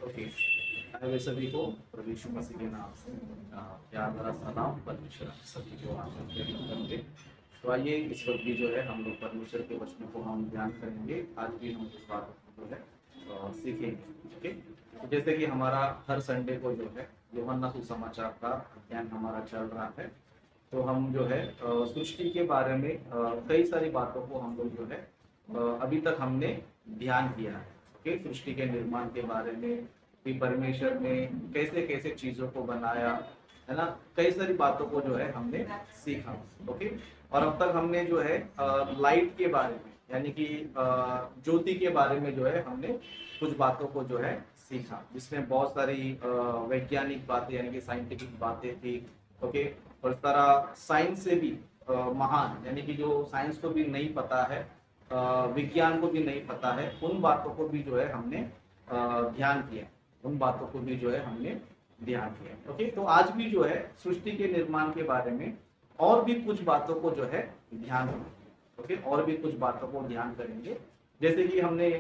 Okay, वे सभी को प्रभु यीशु मसीह के नाम से प्यार भरा सलाम। परमेश्वर आप सभी को आशीष करेंगे। तो आइए इस वक्त भी जो है हम लोग परमेश्वर के वचनों को हम ध्यान करेंगे। आज भी हम इस बात को जो है सीखेंगे। ओके, तो जैसे कि हमारा हर संडे को जो है यूहन्ना सुसमाचार का अध्ययन हमारा चल रहा है, तो हम जो है सृष्टि के बारे में कई सारी बातों को हम लोग जो है अभी तक हमने ध्यान किया है। ओके, सृष्टि के निर्माण के बारे में कि परमेश्वर ने कैसे कैसे चीजों को बनाया, है ना। कई सारी बातों को जो है हमने सीखा। ओके, और अब तक हमने जो है लाइट के बारे में यानी कि ज्योति के बारे में जो है हमने कुछ बातों को जो है सीखा, जिसमें बहुत सारी वैज्ञानिक बातें यानी कि साइंटिफिक बातें थी। ओके, और इस तरह साइंस से भी महान यानी कि जो साइंस को भी नहीं पता है, विज्ञान को भी नहीं पता है, उन बातों को भी जो है हमने ध्यान किया। उन बातों को भी जो है हमने ध्यान किया। ओके, तो आज भी जो है सृष्टि के निर्माण के बारे में और भी कुछ बातों को जो है ध्यान करेंगे। ओके, और भी कुछ बातों को ध्यान करेंगे। जैसे कि हमने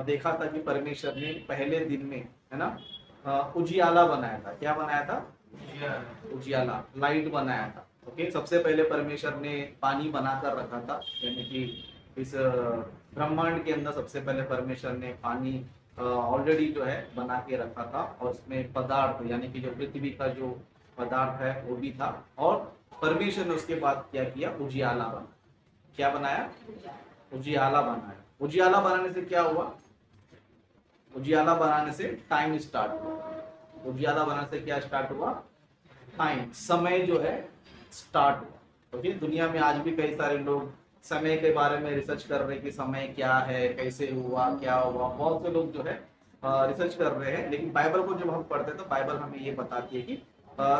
देखा था कि परमेश्वर ने पहले दिन में, है ना, उजियाला बनाया था। क्या बनाया था? उजियाला, लाइट बनाया था। ओके, सबसे पहले परमेश्वर ने पानी बनाकर रखा था, यानी कि इस ब्रह्मांड के अंदर सबसे पहले परमेश्वर ने पानी ऑलरेडी जो है बना के रखा था, और उसमें पदार्थ यानी कि जो पृथ्वी का जो पदार्थ है वो भी था। और परमेश्वर ने उसके बाद क्या किया? उजियाला बना। क्या बनाया? उजियाला बनाया। उजियाला बनाने से क्या हुआ? उजियाला बनाने से टाइम स्टार्ट हुआ। उजियाला बनाने से क्या स्टार्ट हुआ? टाइम, समय जो है स्टार्ट हुआ। ओके, दुनिया में आज भी कई सारे लोग समय के बारे में रिसर्च कर रहे हैं कि समय क्या है, कैसे हुआ, क्या हुआ। बहुत से लोग जो है रिसर्च कर रहे हैं, लेकिन बाइबल को जब हम पढ़ते हैं तो बाइबल हमें ये बताती है कि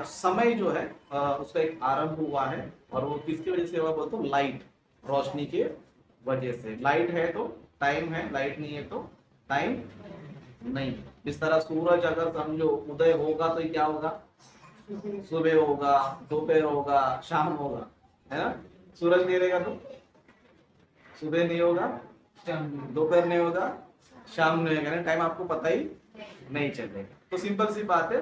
समय जो है उसका एक आरंभ हुआ है, और वो किसकी वजह से हुआ? बोलते तो लाइट, रोशनी के वजह से। लाइट है तो टाइम है, लाइट नहीं है तो टाइम नहीं। जिस तरह सूरज अगर समझो उदय होगा तो क्या होगा? सुबह होगा, दोपहर होगा, शाम होगा, है ना। सूरज नहीं रहेगा तो सुबह नहीं होगा, दोपहर नहीं होगा, शाम नहीं होगा, टाइम आपको पता ही नहीं चलेगा। तो सिंपल सी बात है,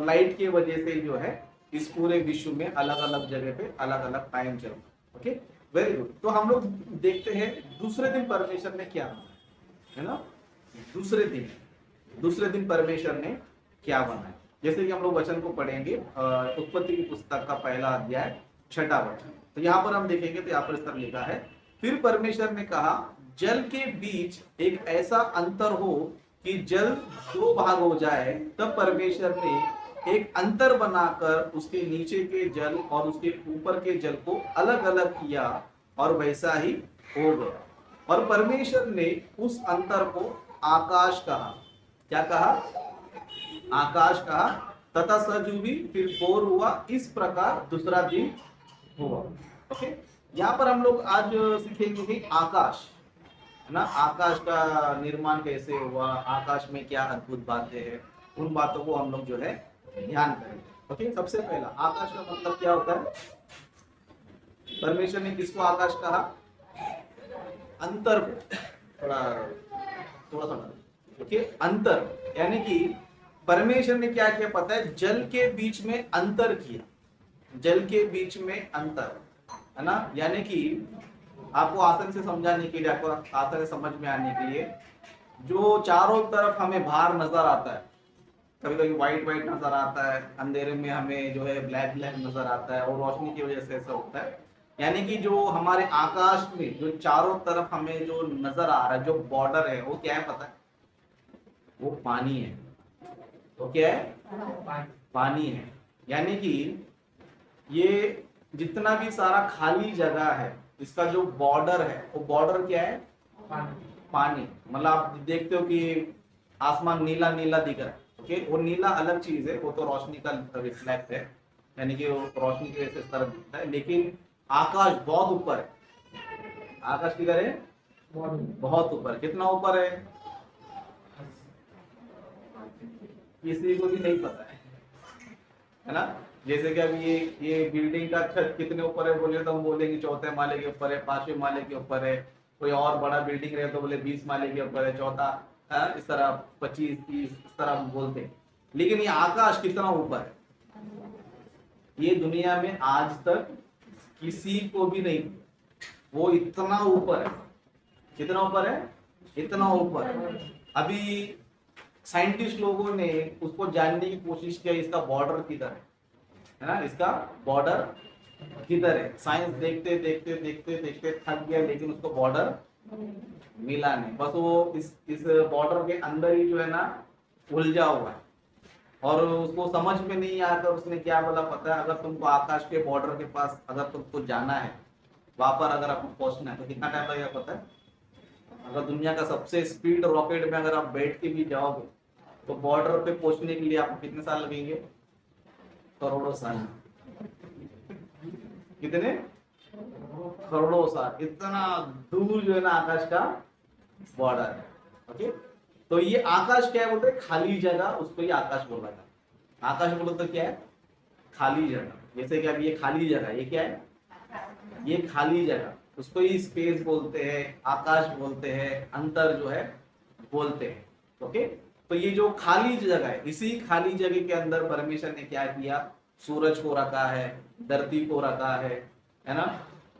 लाइट की वजह से जो है इस पूरे विश्व में अलग अलग जगह पे अलग अलग टाइम चल रहा है। Okay, very good. तो हम लोग देखते हैं दूसरे दिन परमेश्वर ने क्या बनाया, है ना। दूसरे दिन परमेश्वर ने क्या बनाया? जैसे कि हम लोग वचन को पढ़ेंगे, उत्पत्ति की पुस्तक का पहला अध्याय 6वां वचन। तो यहाँ पर हम देखेंगे तो यहाँ पर इस तरह लिखा है, फिर परमेश्वर ने कहा, जल के बीच एक ऐसा अंतर हो कि जल दो भाग हो जाए। तब परमेश्वर ने एक अंतर बनाकर उसके नीचे के जल और उसके ऊपर के जल को अलग अलग किया, और वैसा ही हो गया। और परमेश्वर ने उस अंतर को आकाश कहा। क्या कहा? आकाश कहा। तथा सजूबी फिर बोर हुआ। इस प्रकार दूसरा दिन हुआ। ओके, यहाँ पर हम लोग आज सीखेंगे कि आकाश, है ना, आकाश का निर्माण कैसे हुआ, आकाश में क्या अद्भुत बातें हैं, उन बातों को हम लोग जो है ध्यान करेंगे। ओके, सबसे पहला आकाश का मतलब क्या होता है? परमेश्वर ने किसको आकाश कहा? अंतर को। थोड़ा थोड़ा सा ओके, अंतर यानी कि परमेश्वर ने क्या किया पता है? जल के बीच में अंतर किया। जल के बीच में अंतर, है ना। यानी कि आपको आसान से समझाने के लिए, आपको आसान से समझ में आने के लिए, जो चारों तरफ हमें बाहर नजर आता है, कभी कभी व्हाइट व्हाइट नजर आता है, अंधेरे में हमें जो है ब्लैक ब्लैक नजर आता है, और रोशनी की वजह से ऐसा होता है। यानी कि जो हमारे आकाश में जो चारों तरफ हमें जो नजर आ रहा है, जो बॉर्डर है, वो क्या है पता है? वो पानी है। तो क्या है? पानी है। यानी कि ये जितना भी सारा खाली जगह है, इसका जो बॉर्डर है, वो बॉर्डर क्या है? पानी। मतलब आप देखते हो कि आसमान नीला नीला दिख रहा है। ओके, वो नीला अलग चीज है, वो तो रोशनी का रिफ्लेक्ट है, यानी कि वो रोशनी की वजह से इस तरह दिखता है। लेकिन आकाश बहुत ऊपर है। आकाश किधर है? बहुत ऊपर। कितना ऊपर है? किसी को भी नहीं पता है ना। जैसे कि अभी ये बिल्डिंग का छत कितने ऊपर है बोले तो हम बोलेंगे चौथे माले के ऊपर है, 5वें माले के ऊपर है। कोई और बड़ा बिल्डिंग रहे तो बोले 20 माले के ऊपर है, चौथा इस तरह 25-30 इस तरह हम बोलते हैं, लेकिन ये आकाश कितना ऊपर है, ये दुनिया में आज तक किसी को भी नहीं, वो इतना ऊपर है। कितना ऊपर है? इतना ऊपर। अभी साइंटिस्ट लोगों ने उसको जानने की कोशिश किया, इसका बॉर्डर किधर है ना, इसका बॉर्डर किधर है। साइंस देखते देखते देखते देखते थक गया, लेकिन उसको बॉर्डर मिला नहीं। बस वो इस बॉर्डर के अंदर ही जो है ना उलझा हुआ है, और उसको समझ में नहीं आकर उसने क्या बोला पता है, अगर तुमको आकाश के बॉर्डर के पास अगर तुमको जाना है, वहां पर अगर आपको पहुंचना है तो कितना टाइम लगेगा पता है? अगर दुनिया का सबसे स्पीड रॉकेट में अगर आप बैठ के भी जाओगे तो बॉर्डर पे पहुंचने के लिए आपको कितने साल लगेंगे? करोड़ों साल। कितने? करोड़ों साल। इतना दूर जो है ना आकाश का बॉर्डर है। ओके, तो ये आकाश क्या है बोलते हैं? खाली जगह, उसको ही आकाश बोला जाता है। आकाश बोलो तो क्या है? खाली जगह। जैसे कि अभी ये खाली जगह, ये क्या है? ये खाली जगह, उसको ही स्पेस बोलते हैं, आकाश बोलते हैं, अंतर जो है बोलते हैं। ओके, तो ये जो खाली जगह है, इसी खाली जगह के अंदर परमेश्वर ने क्या किया? सूरज को रखा है, धरती को रखा है ना,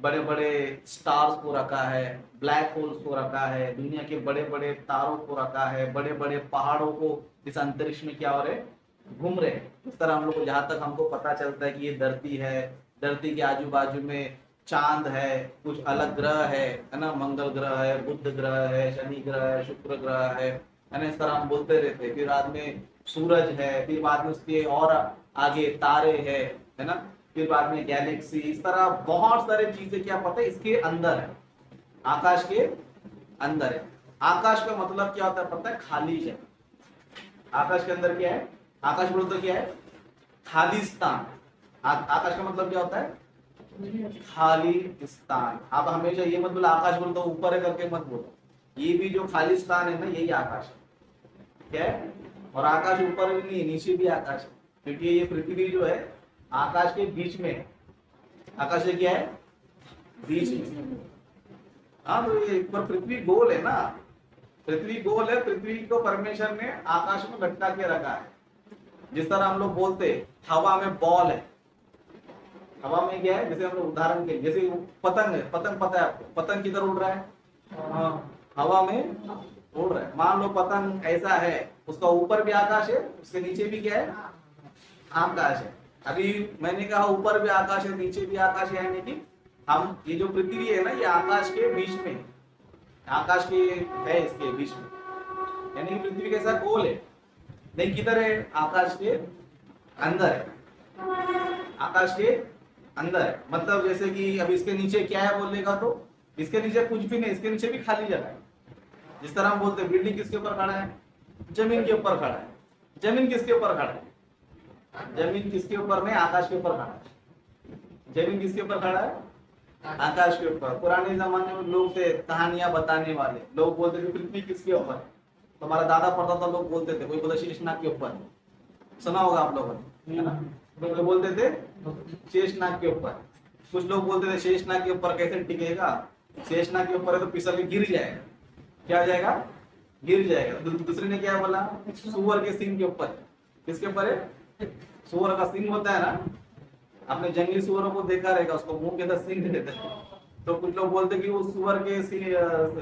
बड़े बड़े स्टार्स को रखा है, ब्लैक होल्स को रखा है, दुनिया के बड़े बड़े तारों को रखा है, बड़े बड़े पहाड़ों को इस अंतरिक्ष में क्या हो रहे? घूम रहे हैं। इस तरह हम लोग को जहां तक हमको पता चलता है कि ये धरती है, धरती के आजू बाजू में चांद है, कुछ अलग ग्रह है ना, मंगल ग्रह है, बुध ग्रह है, शनि ग्रह है, शुक्र ग्रह है ना, इस तरह हम बोलते रहते हैं। फिर बाद में सूरज है, फिर बाद में उसके और आगे तारे है ना, फिर बाद में गैलेक्सी, इस तरह बहुत सारे चीजें क्या पता है इसके अंदर है, आकाश के अंदर है। आकाश का मतलब क्या होता है पता है? खाली जगह। आकाश के अंदर क्या है? आकाश बोलो तो क्या है? खालिस्तान। आकाश का मतलब क्या होता है? खालिस्तान। आप हमेशा ये मत बोलो आकाश बोलो तो ऊपर है करके मत बोलो, ये भी जो खालिस्तान है ना यही आकाश है। क्या है? और आकाश ऊपर भी नहीं है, नीचे भी आकाश है, क्योंकि ये पृथ्वी जो है आकाश के बीच में है। आकाश ये क्या है? बीच में। हाँ, तो ये पर पृथ्वी गोल है ना, पृथ्वी गोल है, पृथ्वी को परमेश्वर ने आकाश में लटका के रखा है। जिस तरह हम लोग बोलते हवा में बॉल है, हवा में क्या है? जैसे हम लोग उदाहरण के जैसे पतंग है, पतंग पता है आपको? पतंग किधर उड़ रहा है? हवा में उड़ रहा है। मान लो पतंग ऐसा है, उसका ऊपर भी आकाश है, उसके नीचे भी क्या है? आकाश है। अभी मैंने कहा ऊपर भी आकाश है, नीचे भी आकाश है, यानी कि हम ये जो पृथ्वी है ना ये आकाश के बीच में, आकाश के है इसके बीच में, यानी कि पृथ्वी कैसा गोल है। नहीं, किधर है? आकाश के अंदर है, आकाश के अंदर है। मतलब जैसे कि अब इसके नीचे क्या है बोलेगा तो इसके नीचे कुछ भी नहीं, इसके नीचे भी खाली जगह है। जिस तरह हम बोलते हैं बिल्डिंग किसके ऊपर खड़ा है? जमीन के ऊपर खड़ा है। जमीन किसके ऊपर खड़ा है? जमीन किसके ऊपर नहीं, आकाश के ऊपर खड़ा है। जमीन किसके ऊपर खड़ा है? आकाश के ऊपर। पुराने जमाने में लोग थे कहानियां बताने वाले, लोग बोलते थे पृथ्वी किसके ऊपर? तो हमारा दादा पढ़ता था, लोग बोलते थे, कोई बोला शेषनाग के ऊपर, सुना होगा आप लोगों ने, है ना? तो बोलते थे शेषनाग के ऊपर। कुछ लोग बोलते थे शेषनाग के ऊपर कैसे टिकेगा, शेषनाग के ऊपर है तो फिसल के गिर जाएगा। क्या हो जाएगा? गिर जाएगा। दूसरे ने क्या बोला? सुअर के सींग के ऊपर। किसके ऊपर है? सुअर का सींग होता है ना, आपने जंगली सुअरों को देखा रहेगा, उसको मुंह के अंदर सींग रहता है। तो कुछ लोग बोलते हैं कि वो सुअर के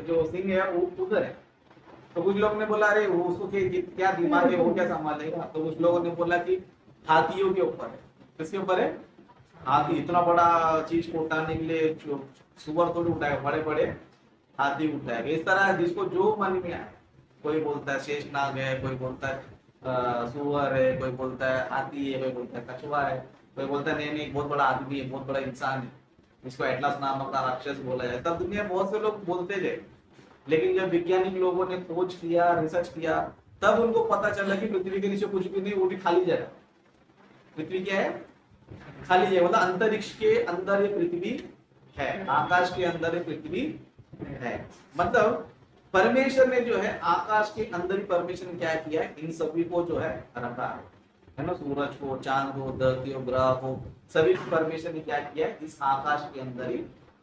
जो सींग है वो उधर है। तो कुछ लोग ने बोला अरे वो उसको क्या दिमाग है, वो क्या संभालेगा? तो कुछ लोगों ने बोला कि हाथियों के ऊपर है। किसके ऊपर है? हाथी। इतना बड़ा चीज को उठाने के लिए सुअर थोड़ी उठाएगा, बड़े बड़े हाथी उठाएगा। इस तरह जिसको जो मन में आए, कोई बोलता है शेषनाग है, कोई बोलता है सुअर है, कोई बोलता है हाथी है, कोई बोलता है कछुआ है, कोई बोलता है नहीं बहुत बड़ा आदमी है, बहुत बड़ा इंसान है, इसको एटलस नामक का राक्षस बोला जाए। तब दुनिया में बहुत से लोग बोलते थे, लेकिन जब वैज्ञानिक लोगों ने खोज किया, रिसर्च किया, तब उनको पता चला कि पृथ्वी के नीचे कुछ भी नहीं, वो भी खाली जगह। पृथ्वी क्या है? खाली जगह। मतलब अंतरिक्ष के अंदर ये पृथ्वी है, आकाश के अंदर ये पृथ्वी है। मतलब परमेश्वर ने जो है आकाश के अंदर ही परमेश्वर ने क्या किया है? इन सभी को जो है रखा है ना, सूरज को, चांद को, धरती को, ग्रह को, सभी परमेश्वर ने क्या किया है? इस आकाश के अंदर ही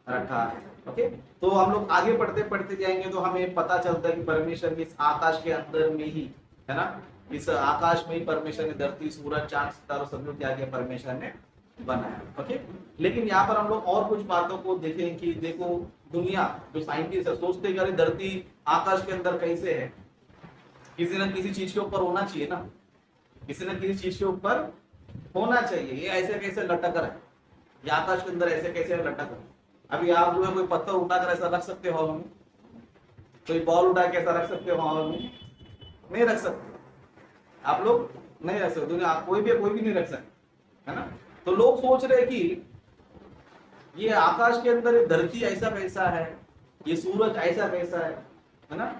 रखा है। ओके, तो हम लोग आगे पढ़ते पढ़ते जाएंगे तो हमें पता चलता है कि परमेश्वर ने इस आकाश के अंदर में ही, है ना, इस आकाश में ही परमेश्वर ने धरती, सूरज, चांद, सितारों सब लोग क्या किया, परमेश्वर ने बनाया। ओके, लेकिन यहाँ पर हम लोग और कुछ बातों को देखें कि देखो, दुनिया जो साइंटिस्ट है सोचते हैं कि अरे धरती आकाश के अंदर कैसे है, किसी न किसी चीज के ऊपर होना चाहिए ना, किसी न किसी चीज के ऊपर होना चाहिए, ये ऐसे कैसे लटक रहा है, ये आकाश के अंदर ऐसे कैसे लटक रहा है। अभी आप जो है कोई पत्थर उठाकर ऐसा रख सकते हो हवा में, कोई बॉल उठा के ऐसा रख सकते हो हवा में, नहीं रख सकते आप लोग, नहीं रख सकते, दुनिया कोई भी नहीं रख सकते, है ना। तो लोग सोच रहे कि ये आकाश के अंदर धरती ऐसा कैसा है, ये सूरज ऐसा कैसा है ना।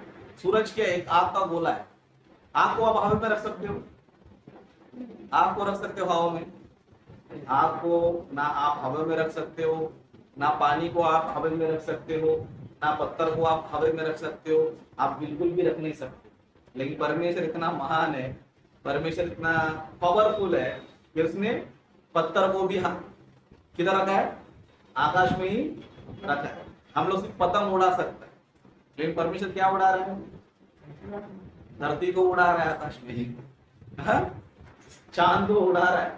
सूरज क्या, एक आग का गोला है, आग को आप हवा में रख सकते हो, आग को रख सकते हो हवा में, आग को ना आप हवा में रख सकते हो, ना पानी को आप हवा में रख सकते हो, ना पत्थर को आप हवा में रख सकते हो, आप बिल्कुल भी रख नहीं सकते। लेकिन परमेश्वर इतना महान है, परमेश्वर इतना पावरफुल है कि उसने पत्थर को भी किधर रखा है, आकाश में ही रखा है। हम लोग सिर्फ पतंग उड़ा सकते हैं, लेकिन परमेश्वर क्या उड़ा रहा है, धरती को उड़ा रहा है आकाश में ही, चांद को उड़ा रहा है।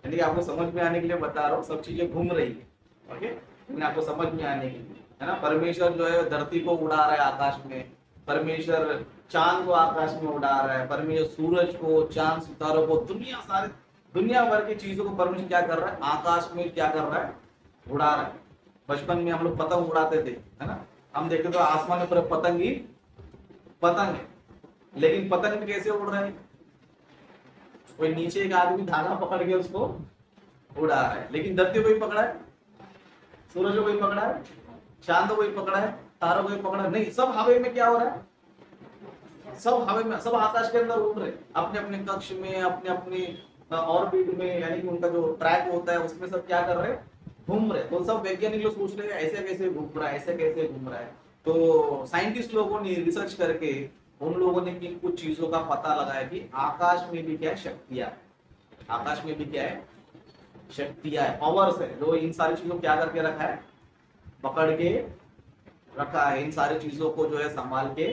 यानी आपको समझ में आने के लिए बता रहा हूँ, सब चीजें घूम रही है। ओके, आपको समझ में आने के लिए, है ना। परमेश्वर जो है धरती को उड़ा रहा है आकाश में, परमेश्वर चांद को आकाश में उड़ा रहा है, परमेश्वर सूरज को, चांद, सितारों को, दुनिया भर की चीजों को परमेश्वर क्या कर रहा है, आकाश में क्या कर रहा है, उड़ा रहा है। बचपन में हम लोग पतंग उड़ाते थे, है ना, हम देखते तो आसमान में पूरा पतंग ही पतंग है, लेकिन पतंग कैसे उड़ रहा है, कोई नीचे एक आदमी धागा पकड़ के उसको उड़ा रहा है, लेकिन धरती को कोई पकड़ा है, सूरज को कोई पकड़ा है, चांद को कोई पकड़ा है, तारों को कोई पकड़ा नहीं, सब हवा में क्या हो रहा है, सब हवा में, सब आकाश के अंदर उड़ रहे, अपने अपने कक्ष में, अपने अपने ऑर्बिट में, यानी कि उनका जो ट्रैक होता है उसमें सब क्या कर रहे हैं, घूम रहे। तो सब वैज्ञानिक लोग सोच रहे हैं ऐसे कैसे घूम रहा है, ऐसे कैसे घूम रहा है। तो साइंटिस्ट लोगों ने रिसर्च करके उन लोगों ने किन कुछ चीजों का पता लगाया कि आकाश में भी क्या है, शक्तियां, आकाश में भी क्या है, शक्तियां है, पावर्स है, जो इन सारी चीजों को क्या करके रखा है, पकड़ के रखा है, इन सारी चीजों को जो है संभाल के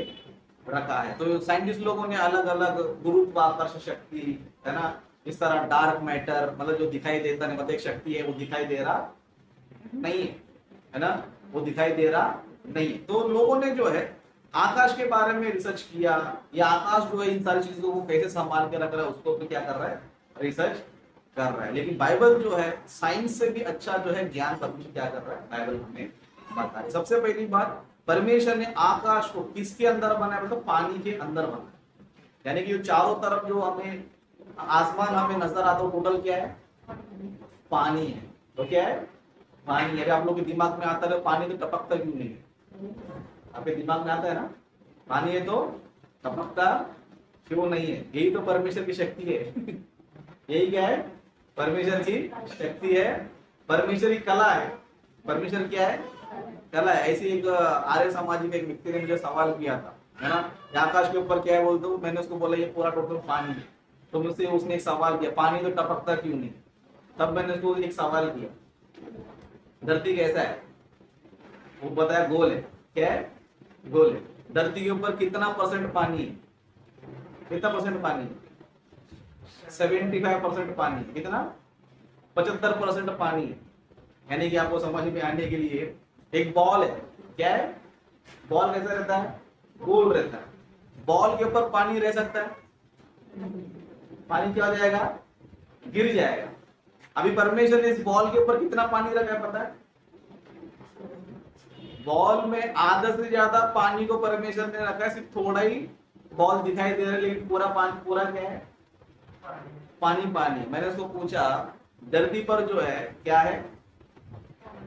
रखा है। तो साइंटिस्ट लोगों ने अलग अलग गुरुत्वाकर्षण शक्ति, है ना, इस तरह डार्क मैटर, मतलब जो दिखाई देता नहीं, मतलब एक शक्ति है वो दिखाई दे रहा नहीं है ना, वो दिखाई दे रहा नहीं। तो लोगों ने जो है आकाश के बारे में रिसर्च किया, या आकाश जो है इन सारी चीजों को कैसे संभाल के रख रहा है उसको तो क्या कर रहा है, रिसर्च कर रहा है। लेकिन बाइबल जो है साइंस से भी अच्छा जो है ज्ञान परमेश्वर क्या कर रहा है, बाइबल हमें बताता है। सबसे पहली बात, परमेश्वर ने आकाश को किसके अंदर बनाया, मतलब पानी के अंदर बनाया, यानी कि चारों तरफ जो हमें आसमान हमें नजर आता है टोटल क्या है, पानी है। तो क्या है, पानी है। आप लोग के दिमाग में आता है पानी तो टपकता क्यों नहीं है, आपके दिमाग में आता है ना, पानी है तो टपकता क्यों नहीं है, यही तो परमेश्वर की शक्ति है। यही क्या है, परमेश्वर की शक्ति है, परमेश्वर की कला है। परमेश्वर क्या है, कला है। ऐसी एक आर्य समाजी के एक व्यक्ति ने मुझे सवाल किया था, है ना, आकाश के ऊपर क्या है बोलते हो, मैंने उसको बोला ये पूरा टोटल पानी है। तो मुझसे उसने एक सवाल किया, पानी तो टपकता क्यों नहीं। तब मैंने उसको एक सवाल किया, धरती कैसा है, वो बताया गोल है। क्या है, गोल है। धरती के ऊपर कितना परसेंट पानी है, कितना परसेंट पानी है, 75% पानी है। कितना, 75% पानी है। यानी कि आपको समझ में आने के लिए एक बॉल है, क्या है, बॉल कैसा रहता है, गोल रहता है। बॉल के ऊपर पानी रह सकता है, पानी क्या हो जाएगा, गिर जाएगा। अभी परमेश्वर ने इस बॉल के ऊपर कितना पानी रखा है पता है, बॉल में आधा से ज्यादा पानी को परमेश्वर ने रखा है, सिर्फ थोड़ा ही बॉल दिखाई दे रहा है, लेकिन पूरा पानी, पूरा क्या है, पानी पानी। मैंने उसको पूछा धरती पर जो है क्या है,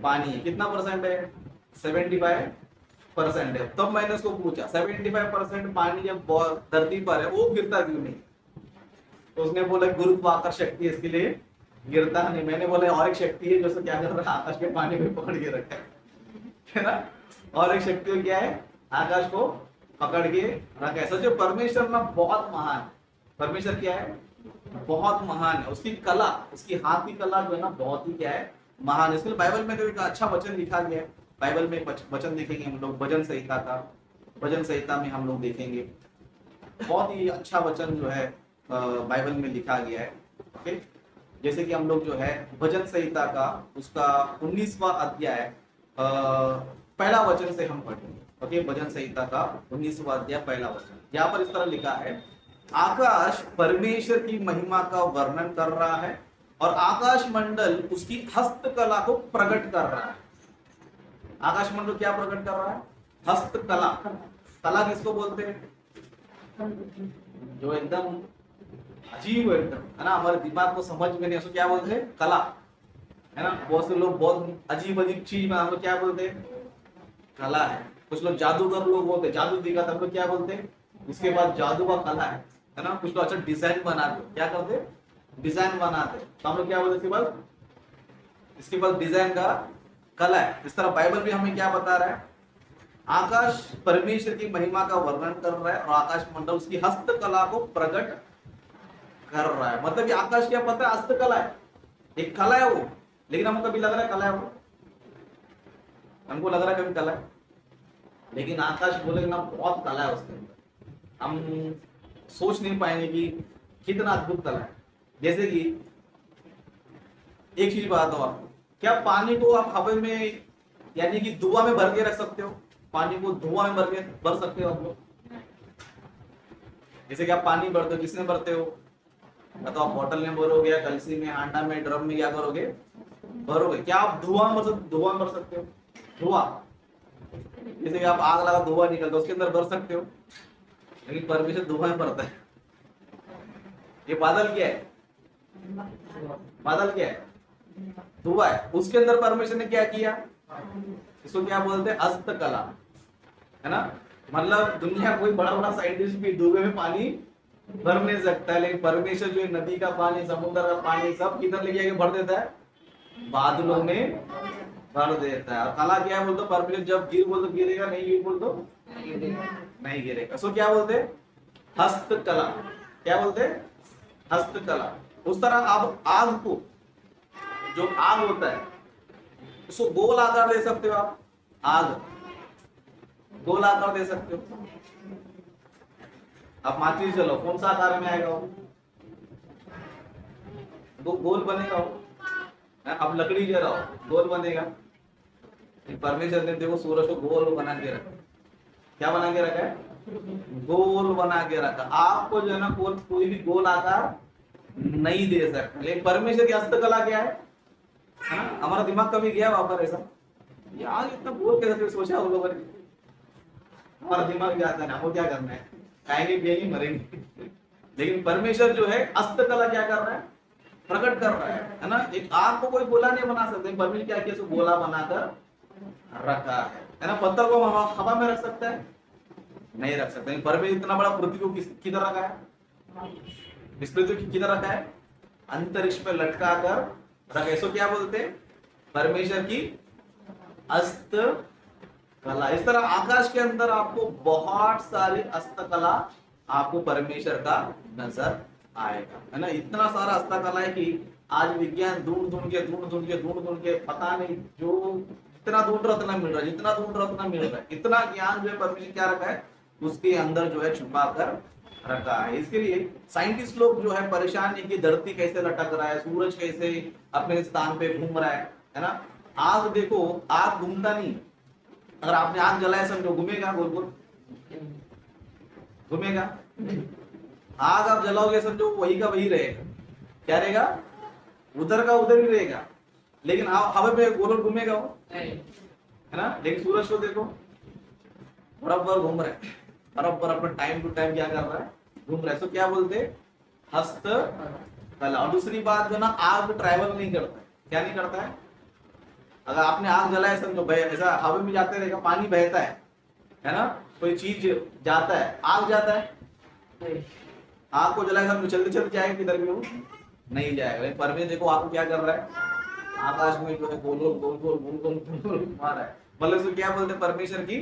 पानी है, कितना परसेंट है, 75% है। तब मैंने उसको पूछा 75% पानी जब धरती पर है वो गिरता क्यों नहीं। तो उसने बोला गुरुत्वाकर्षण शक्ति इसके लिए गिरता नहीं। मैंने बोला और एक शक्ति है जो क्या कर रहा है, आकाश के पानी में पकड़ के रखा है ना। और एक शक्ति क्या है, आकाश को पकड़ के रखा है। सच परमेश्वर ना बहुत महान, परमेश्वर क्या है, बहुत महान है। उसकी कला, उसकी हाथ की कला जो है ना बहुत ही क्या है, महान है। इसलिए बाइबल में तो एक अच्छा वचन लिखा गया है, बाइबल में वचन देखेंगे हम लोग भजन संहिता का, भजन संहिता में हम लोग देखेंगे बहुत ही अच्छा वचन जो है बाइबल में लिखा गया है। ओके, जैसे कि हम लोग जो है भजन संहिता का उसका 19वां अध्याय पहला वचन से हम पढ़ेंगे। ओके, भजन संहिता का 19वां अध्याय पहला वचन, यहाँ पर इस तरह लिखा है, आकाश परमेश्वर की महिमा का वर्णन कर रहा है और आकाश मंडल उसकी हस्तकला को प्रकट कर रहा है। आकाश मंडल क्या प्रकट कर रहा है? हस्तकला। कला किसको बोलते हैं? जो एकदम अजीब है, एकदम, है ना, हमारे दिमाग को समझ में नहीं, उसको क्या बोलते हैं? कला, है ना। बहुत से लोग बहुत अजीब अजीब चीज में हम लोग क्या बोलते हैं? कला है। कुछ लोग जादूगर लोग बोलते हैं, जादू दिखा हम लोग क्या बोलते हैं? उसके बाद जादू का कला है ना। कुछ लोग अच्छा डिजाइन बनाते, क्या करते? डिजाइन बनाते, तो हम लोग क्या बोलते हैं? इसके बाद डिजाइन का कला है। इस तरह बाइबल भी हमें क्या बता रहा है? आकाश परमेश्वर की महिमा का वर्णन कर रहा है और आकाश मंडल उसकी हस्तकला को प्रकट कर रहा है। मतलब कि आकाश क्या पता है? हस्तकला है, एक कला है वो। लेकिन हमको कभी लग रहा है कला है वो, हमको लग रहा है कभी कला है, लेकिन आकाश बोलेगा ना बहुत कला है उसके अंदर। हम सोच नहीं पाएंगे कि कितना अद्भुत कला है। जैसे कि एक चीज बताता हूं आपको, क्या पानी को आप हवा में यानी कि धुआं में भर के रख सकते हो? पानी को धुआं में भर सकते हो आप लोग? जैसे कि आप पानी भरते हो, किसमें भरते हो? या तो आप बोतल में भरोगे या कलसी में, हांडा में, ड्रम में, क्या करोगे? भरोगे। क्या आप धुआं भर सकते हो? धुआं, जैसे कि आप आग लगा धुआं निकलता है, उसके अंदर भर सकते हो? लेकिन परमेश्वर धुआं में भरता है। ये बादल क्या है? बादल क्या है? धुआं है। उसके अंदर परमेश्वर ने क्या किया? इसको क्या बोलते हैं? हस्तकला, है ना। मतलब दुनिया कोई बड़ा बड़ा साइंटिस्ट भी धुएं में पानी भर नहीं सकता है, लेकिन परमेश्वर जो नदी का पानी, समुद्र का पानी सब किधर ले जाके भर देता है? बादलों में भर देता है। और कला क्या है? बोलते परमेश्वर जब गिर बोल तो गिरेगा, नहीं गिर बोल तो नहीं गिरेगा। सो क्या बोलते? हस्तकला। क्या बोलते? हस्तकला। उस तरह आप आग को, जो आग होता है उसको गोल आकार दे सकते हो आप? आग गोल आकार दे सकते हो? आप माचिस जलाओ, कौन सा आकार में आएगा वो गोल बनेगा वो। आप लकड़ी जलाओ, गोल बनेगा। परमेश्वर ने देखो सूरज को गोल बना के रखा। क्या बना के रखा है? गोल बना के रखा। आपको जो है ना कोई भी गोल आकार नहीं दे सकता, लेकिन परमेश्वर की हस्तकला क्या है ना। हमारा दिमाग कभी गया वहां पर ऐसा यार इतना गोल कैसे सोचा उन लोगों ने? हमारा दिमाग जाता है, हमको क्या करना है? खाएंगे पिएंगे मरेंगे। लेकिन परमेश्वर जो है हस्तकला क्या कर रहा है? प्रकट कर रहा है ना। एक आग को कोई गोला नहीं बना सकते, परमेश्वर क्या किया? गोला बनाकर रखा है ना। पत्थर को हवा में रख सकता है? नहीं रख सकते। परमेश्वर इतना बड़ा पृथ्वी को किधर रखा है? इस पृथ्वी की किधर रखा है? अंतरिक्ष में लटका कर रखा। इसको क्या बोलते हैं? परमेश्वर की हस्तकला। इस तरह आकाश के अंदर आपको बहुत सारी हस्तकला आपको परमेश्वर का नजर आएगा, है ना। इतना सारा हस्तकला है कि आज विज्ञान ढूंढ के पता नहीं, जो जितना ढूंढ रहा उतना मिल रहा है, जितना ढूंढ रहा उतना मिल रहा है। इतना ज्ञान जो है परमेश्वर क्या रखा है? उसके अंदर जो है छुपा कर रखा है। इसके लिए साइंटिस्ट लोग जो है परेशान है कि धरती कैसे लटक रहा है, सूरज कैसे अपने स्थान पे घूम रहा है ना। आग देखो, आग घूमता नहीं। अगर आपने आग जलाया समझो, घूमेगा गोल गोल? घूमेगा? आग आप जलाओगे समझो वही का वही रहेगा। क्या रहेगा? उधर का उधर ही रहेगा। लेकिन हवा पे गोल घूमेगा वो? है ना। लेकिन सूरज को देखो, बराबर घूम रहा है, बराबर अपना टाइम टू टाइम क्या कर रहा है? घूम रहा है। तो क्या बोलते हैं? हस्तकला। और दूसरी बात जो ना, आग ट्रैवल नहीं करता है। क्या नहीं करता है? अगर आपने आग जलाया समझो, ऐसा हवा में जाते रहेगा, पानी बहता है ना। कोई चीज जाता है, आग जाता है, आग को जलाया समझो चलते चलते जाएगा किधर भी? वो नहीं जाएगा। लेकिन परमेश्वर देखो आपको क्या कर रहा है? आकाश में जो है गोल गोल गोल गोल गोल गोल गोल घुमा रहा है। मतलब इसको क्या बोलते हैं? परमेश्वर की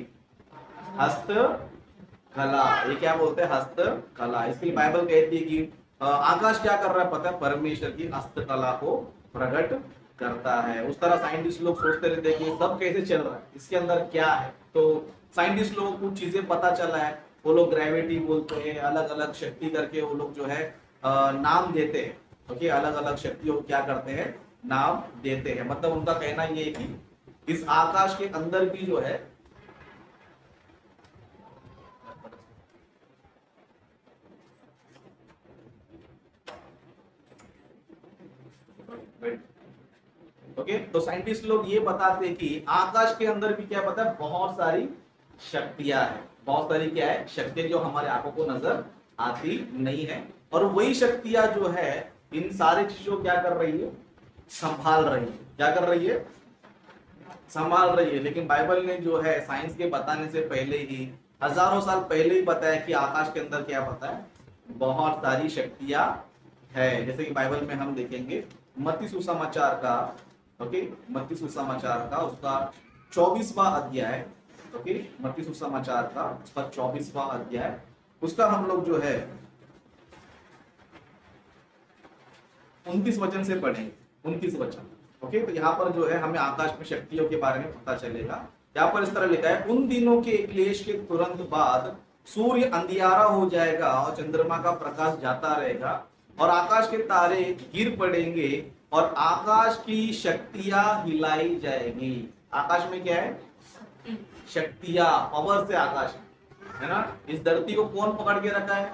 हस्तकला। ये क्या बोलते हैं? हस्तकला। इसके लिए बाइबल कहती है कि आकाश क्या कर रहा है पता है? परमेश्वर की हस्तकला को प्रकट करता है। उस तरह साइंटिस्ट लोग सोचते रहते हैं कि सब कैसे चल रहा है, इसके अंदर क्या है। तो साइंटिस्ट लोगों को कुछ चीजें पता चला है, वो लोग ग्रेविटी बोलते हैं, अलग अलग शक्ति करके वो लोग जो है नाम देते हैं। ओके, अलग अलग शक्तियों को क्या करते हैं, नाम देते हैं। मतलब उनका कहना ये है कि इस आकाश के अंदर भी जो है ओके, तो साइंटिस्ट लोग ये बताते हैं कि आकाश के अंदर भी क्या पता है, बहुत सारी शक्तियां है। बहुत सारी क्या है, शक्तियां जो हमारे आंखों को नजर आती नहीं है। और वही शक्तियां जो है इन सारी चीजों को क्या कर रही है, संभाल रही है। क्या कर रही है, संभाल रही है। लेकिन बाइबल ने जो है साइंस के बताने से पहले ही, हजारों साल पहले ही बताया कि आकाश के अंदर क्या पता है, बहुत सारी शक्तियां है। जैसे कि बाइबल में हम देखेंगे मत्ती सुसमाचार का, ओके, मत्ती सुसमाचार का उसका 24वां अध्याय, ओके, मत्ती सुसमाचार का उसका 24वां अध्याय, उसका हम लोग जो है 29 वचन से पढ़ेंगे। 29 वचन, ओके। तो यहाँ पर जो है हमें आकाश में शक्तियों के बारे में पता चलेगा। यहाँ पर इस तरह लिखा है, उन दिनों के क्लेश के तुरंत बाद सूर्य अंधियारा हो जाएगा और चंद्रमा का प्रकाश जाता रहेगा और आकाश के तारे गिर पड़ेंगे और आकाश की शक्तियां हिलाई जाएगी। आकाश में क्या है, शक्तियां, पावर से आकाश है ना। इस धरती को कौन पकड़ के रखा है,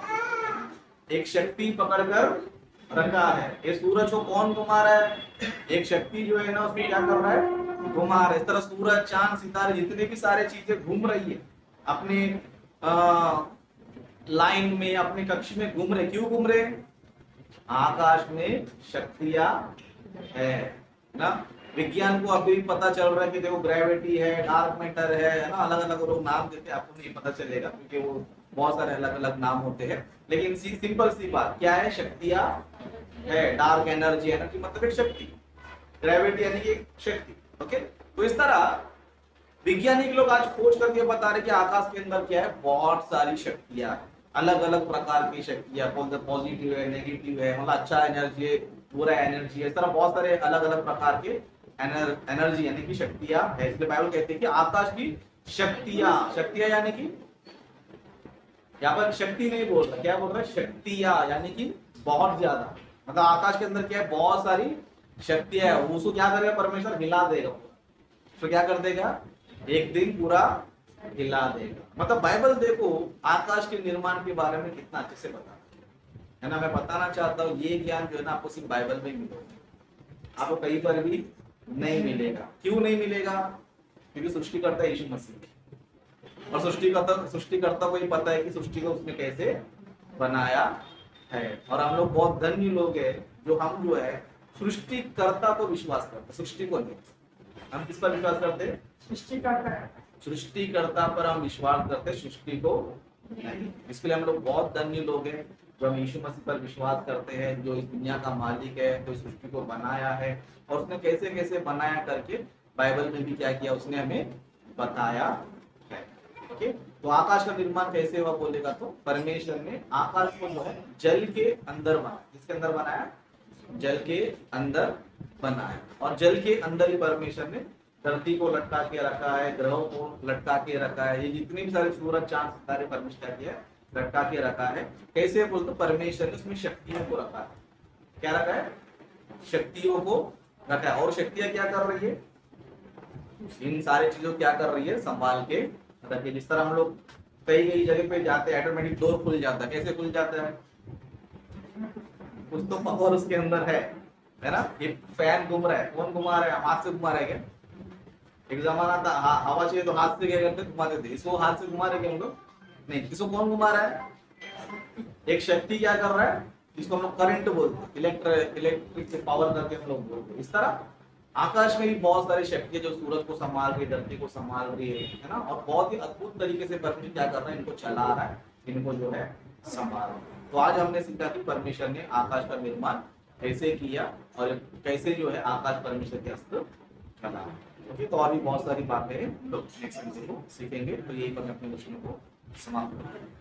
एक शक्ति पकड़ कर रखा है। ये सूरज को कौन घुमा रहा है, एक शक्ति जो है ना उसको क्या कर रहा है, घुमा रहा है। इस तरह सूरज, चांद, सितारे, जितने भी सारे चीजें घूम रही है अपने लाइन में, अपने कक्ष में घूम रहे। क्यों घूम रहे, आकाश में शक्तियां है ना। विज्ञान को अभी पता चल रहा है कि देखो ग्रेविटी है, डार्क मैटर है ना, अलग अलग लोग नाम देते हैं, आपको नहीं पता चलेगा क्योंकि वो बहुत सारे अलग अलग नाम होते हैं। लेकिन सिंपल सी बात क्या है, शक्तियां है। डार्क एनर्जी, एनर्जी मतलब एक शक्ति, ग्रेविटी यानी कि एक शक्ति। ओके, तो इस तरह वैज्ञानिक लोग आज खोज करके बता रहे कि आकाश के अंदर क्या है, बहुत सारी शक्तियां, अलग अलग प्रकार की शक्तियां, पॉजिटिव है, नेगेटिव है, मतलब अच्छा एनर्जी है, बुरा एनर्जी है। इस तरह बहुत सारे अलग अलग प्रकार के एनर्जी यानी कि शक्तियां है। इसलिए बाइबल कहते हैं कि आकाश की शक्तियां, शक्तियां यानी कि यहाँ पर शक्ति नहीं बोल रहा, क्या बोल रहा है, शक्तियां यानी कि बहुत ज्यादा। मतलब आकाश के अंदर क्या है, बहुत सारी शक्तियां है। उसको क्या करेगा, परमेश्वर हिला देगा, तो क्या कर देगा, एक दिन पूरा हिला देगा। मतलब बाइबल देखो आकाश के निर्माण के बारे में कितना अच्छे से बता है ना। मैं बताना चाहता हूँ ये ज्ञान जो है ना आपको सिर्फ बाइबल में मिलेगा, आपको कहीं पर भी नहीं मिलेगा। क्यों नहीं मिलेगा, क्योंकि सृष्टिकर्ता यीशु मसीह, और सृष्टिकर्ता को ही पता है कि सृष्टि को उसने कैसे बनाया है। और हम लोग बहुत धन्य लोग हैं जो हम जो है सृष्टिकर्ता को विश्वास करते, सृष्टि को नहीं। हम किस पर विश्वास करते हैं, सृष्टिकर्ता पर हम विश्वास करते, सृष्टि को नहीं। इसके लिए हम लोग बहुत धन्य लोग हैं जो हम यीशु मसीह पर विश्वास करते हैं, जो इस दुनिया का मालिक है, जो सृष्टि को बनाया है और उसने कैसे कैसे बनाया करके बाइबल में भी क्या किया, उसने हमें बताया है। ओके, तो आकाश का निर्माण कैसे हुआ बोलेगा तो परमेश्वर ने आकाश को जो है जल के अंदर बनाया। किसके अंदर बनाया, जल के अंदर बनाया। और जल के अंदर ही परमेश्वर ने धरती को लटका के रखा है, ग्रहों को लटका के रखा है, ये जितने भी सारे सूरज, चांद, सितारे परमेश्वर किया लटका के रखा है। कैसे बोलते, परमेश्वर ने उसमें शक्तियों को रखा है। क्या रखा है, शक्तियों को रखा है। और शक्तियां क्या कर रही है, इन सारी चीजों क्या कर रही है, संभाल के रखिए। जिस तरह हम लोग कई जगह पे जाते हैं, ऑटोमेटिक डोर खुल जाता है। कैसे खुल जाता है, कुछ तो पावर उसके अंदर है ना। ये फैन घूम रहा है, कौन घुमा रहा है, हाथ से घुमा रहा है क्या। एक जमाना था हवा चाहिए तो हाथ से क्या करते, घुमाते थे। इसको हाथ से घुमा रहे क्या हम लोग, नहीं। इसको कौन घुमा रहा है, एक शक्ति क्या कर रहा है, जिसको हम लोग करंट बोलते हैं, इलेक्ट्रिक से पावर करके हम लोग बोलते हैं। इस तरह आकाश में भी बहुत सारी शक्तियां जो सूरज को संभाल रही है, धरती को संभाल रही है ना। और बहुत ही अद्भुत तरीके से परमेश्वर क्या कर रहा है, इनको चला रहा है, इनको जो है संभाल रहा है। तो आज हमने सीखा कि परमेश्वर ने आकाश का निर्माण कैसे किया और कैसे जो है आकाश परमेश्वर के हस्त बना। ओके, तो और भी बहुत सारी बातें हम लोग नेक्स्ट वीडियो को सीखेंगे। तो यही पर मैं अपने क्वेश्चन को समाप्त करूंगा।